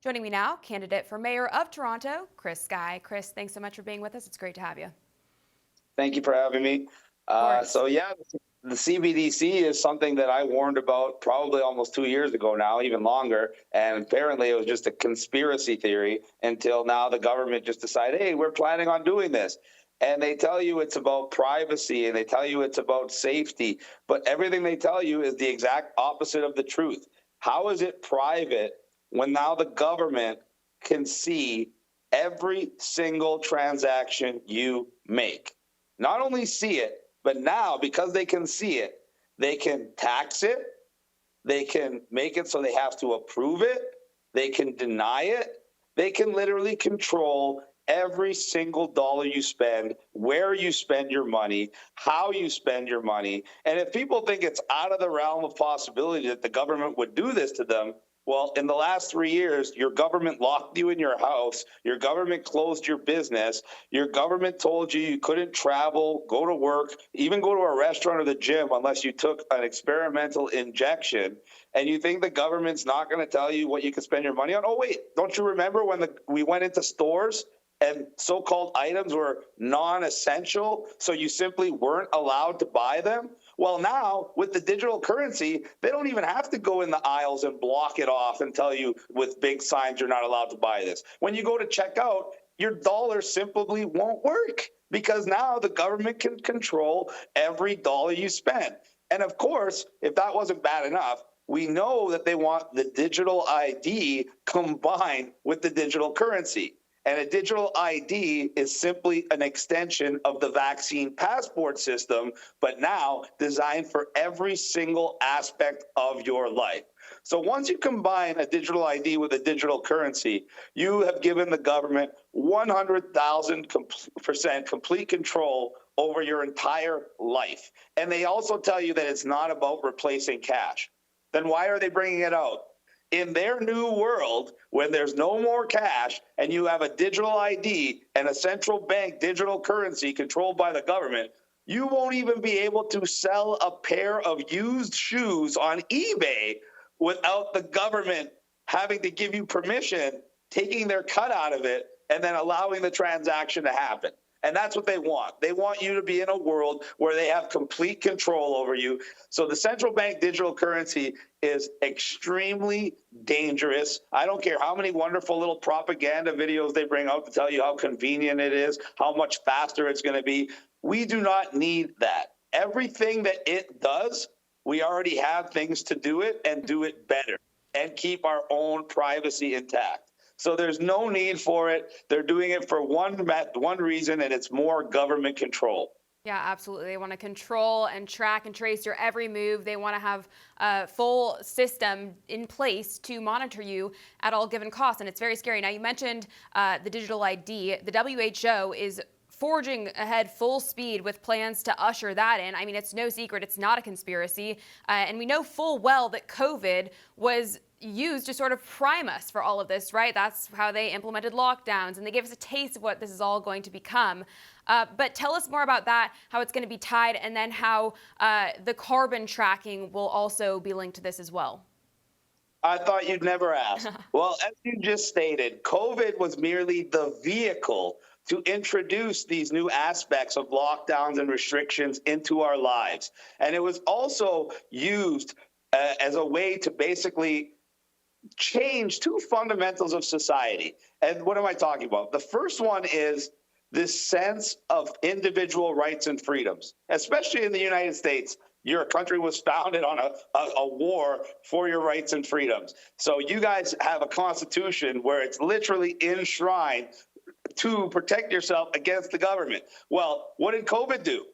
Joining me now, candidate for mayor of Toronto, Chris Sky. Chris, thanks so much for being with us. It's great to have you. Thank you for having me. Of course. The CBDC is something that I warned about probably almost 2 years ago now, even longer. And apparently it was just a conspiracy theory until now the government just decided, hey, we're planning on doing this. And they tell you it's about privacy and they tell you it's about safety, but everything they tell you is the exact opposite of the truth. How is it private when now the government can see every single transaction you make? Not only see it, but now because they can see it, they can tax it, they can make it so they have to approve it, they can deny it, they can literally control every single dollar you spend, where you spend your money, how you spend your money. And if people think it's out of the realm of possibility that the government would do this to them, well, in the last 3 years, your government locked you in your house, your government closed your business, your government told you you couldn't travel, go to work, even go to a restaurant or the gym unless you took an experimental injection. And you think the government's not going to tell you what you can spend your money on? Oh, wait, don't you remember when we went into stores and so-called items were non-essential, so you simply weren't allowed to buy them? Well, now with the digital currency, they don't even have to go in the aisles and block it off and tell you with big signs you're not allowed to buy this. When you go to check out, your dollar simply won't work because now the government can control every dollar you spend. And of course, if that wasn't bad enough, we know that they want the digital ID combined with the digital currency. And a digital ID is simply an extension of the vaccine passport system, but now designed for every single aspect of your life. So once you combine a digital ID with a digital currency, you have given the government 100,000% complete control over your entire life. And they also tell you that it's not about replacing cash. Then why are they bringing it out? In their new world, when there's no more cash and you have a digital ID and a central bank digital currency controlled by the government, you won't even be able to sell a pair of used shoes on eBay without the government having to give you permission, taking their cut out of it, and then allowing the transaction to happen. And that's what they want. They want you to be in a world where they have complete control over you. So the central bank digital currency is extremely dangerous. I don't care how many wonderful little propaganda videos they bring out to tell you how convenient it is, how much faster it's going to be. We do not need that. Everything that it does, we already have things to do it and do it better and keep our own privacy intact. So there's no need for it. They're doing it for one reason, and it's more government control. Yeah, absolutely. They want to control and track and trace your every move. They want to have a full system in place to monitor you at all given costs. And it's very scary. Now, you mentioned the digital ID. The WHO is forging ahead full speed with plans to usher that in. I mean, it's no secret. It's not a conspiracy. And we know full well that COVID was used to sort of prime us for all of this, right? That's how they implemented lockdowns, and they gave us a taste of what this is all going to become. But tell us more about that, how it's going to be tied, and then how the carbon tracking will also be linked to this as well. I thought you'd never ask. Well, as you just stated, COVID was merely the vehicle to introduce these new aspects of lockdowns and restrictions into our lives. And it was also used as a way to basically change two fundamentals of society. And what am I talking about? The first one is this sense of individual rights and freedoms, especially in the United States. Your country was founded on a war for your rights and freedoms. So you guys have a constitution where it's literally enshrined to protect yourself against the government. Well, what did COVID do?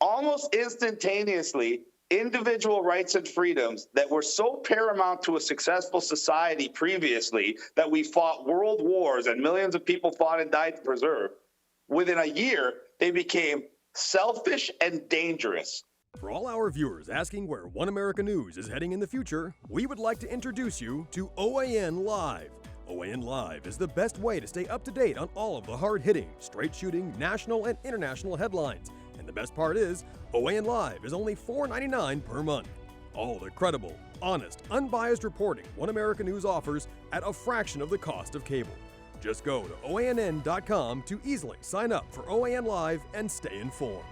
Almost instantaneously, individual rights and freedoms that were so paramount to a successful society previously that we fought world wars and millions of people fought and died to preserve, within a year, they became selfish and dangerous. For all our viewers asking where One America News is heading in the future, we would like to introduce you to OAN Live. OAN Live is the best way to stay up to date on all of the hard-hitting, straight-shooting, national and international headlines. And the best part is, OAN Live is only $4.99 per month. All the credible, honest, unbiased reporting One America News offers at a fraction of the cost of cable. Just go to OANN.com to easily sign up for OAN Live and stay informed.